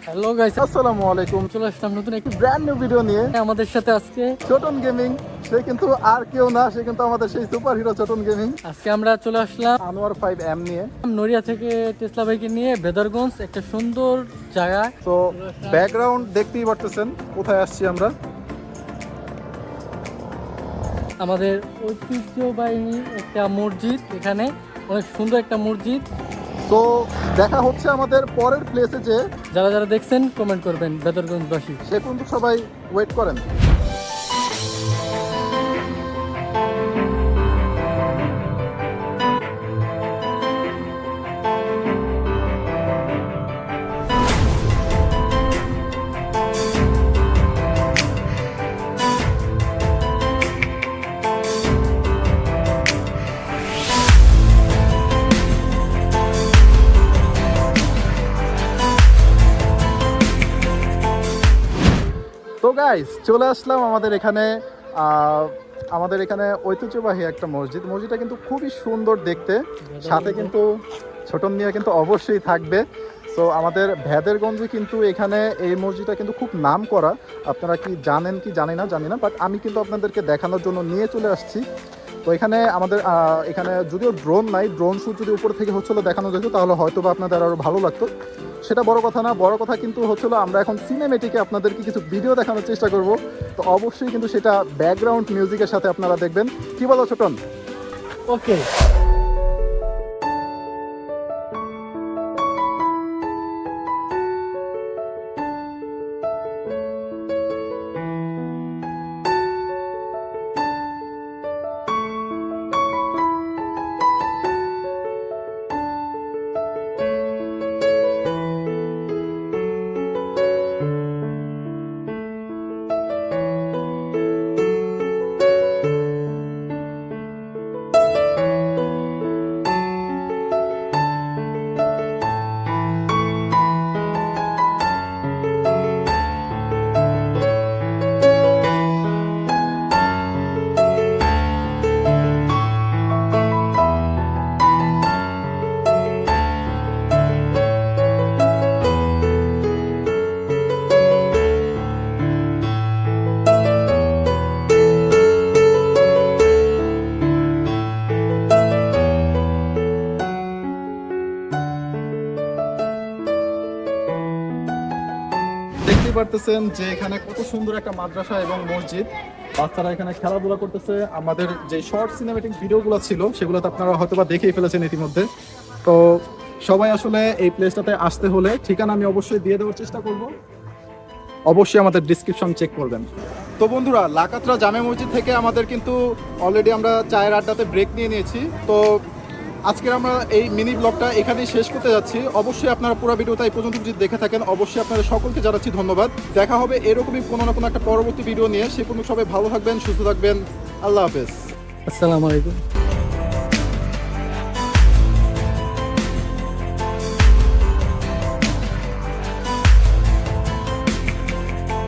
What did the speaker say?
Hello guys, আসসালামু আলাইকুম। চলে আসলাম নতুন একটি ব্র্যান্ড নিউ ভিডিও নিয়ে। আমাদের সাথে আজকে ছোটন গেমিং, সে কিন্তু আর কেউ না, সে কিন্তু আমাদের সেই সুপার হিরো ছোটন গেমিং। আজকে আমরা চলে আসলাম আনোয়ার 5M নিয়ে। নড়িয়া থেকে টেসলা বাইকে নিয়ে বেদরগঞ্জ, একটা সুন্দর জায়গা। তো ব্যাকগ্রাউন্ড দেখতেই পারতেছেন কোথায় আসছি আমরা। আমাদের ঐতিহ্যবাহী একটা মসজিদ, এখানে অনেক সুন্দর একটা মসজিদ। তো দেখা হচ্ছে আমাদের পরের প্লেসে, যে যারা যারা দেখছেন কমেন্ট করবেন বেদরগঞ্জবাসী। সে পর্যন্ত সবাই ওয়েট করেন। তো গাইস, চলে আসলাম আমাদের এখানে ঐতিহ্যবাহী একটা মসজিদটা কিন্তু খুবই সুন্দর দেখতে। সাথে কিন্তু ছোটন মিয়া কিন্তু অবশ্যই থাকবে। সো আমাদের ভেদেরগঞ্জে কিন্তু এখানে এই মসজিদটা কিন্তু খুব নাম করা। আপনারা কি জানেন কি জানি না, বাট আমি কিন্তু আপনাদেরকে দেখানোর জন্য নিয়ে চলে আসছি। তো এখানে আমাদের এখানে যদিও ড্রোন নাই, ড্রোন শ্যুট যদি উপর থেকে হচ্ছিলো দেখানো যেত তাহলে হয়তো বা আপনাদের আরও ভালো লাগতো। সেটা বড় কথা না, বড় কথা কিন্তু হচ্ছিলো আমরা এখন সিনেমেটিকে আপনাদেরকে কিছু ভিডিও দেখানোর চেষ্টা করব। তো অবশ্যই কিন্তু সেটা ব্যাকগ্রাউন্ড মিউজিকের সাথে আপনারা দেখবেন। কি বলো ছোটন? ওকে, দেখতেই পারতেছেন যে এখানে কত সুন্দর একটা মাদ্রাসা এবং মসজিদ। বাচ্চারা এখানে খেলাধুলা করতেছে। আমাদের যে শর্ট সিনেমেটিক ভিডিওগুলো ছিল সেগুলোতে আপনারা হয়তো বা দেখেই ফেলেছেন ইতিমধ্যে। তো সবাই আসলে এই প্লেসটাতে আসতে হলে ঠিকানা আমি অবশ্যই দিয়ে দেওয়ার চেষ্টা করব। অবশ্যই আমাদের ডিসক্রিপশন চেক করবেন। তো বন্ধুরা, লাকাতরা জামে মসজিদ থেকে আমাদের কিন্তু অলরেডি আমরা চায়ের আড্ডাতে ব্রেক নিয়ে নিয়েছি। তো আজকের আমরা এই মিনি ব্লগটা এখানেই শেষ করতে যাচ্ছি। অবশ্যই আপনারা পুরো ভিডিওটা এই পর্যন্ত যদি দেখে থাকেন, অবশ্যই আপনাদের সকলকে জানাচ্ছি ধন্যবাদ। দেখা হবে এরকমই কোনো না কোনো একটা পরবর্তী ভিডিও নিয়ে। সে পর্যন্ত সবাই ভালো থাকবেন, সুস্থ থাকবেন। আল্লাহ হাফেজ। আসসালামু আলাইকুম।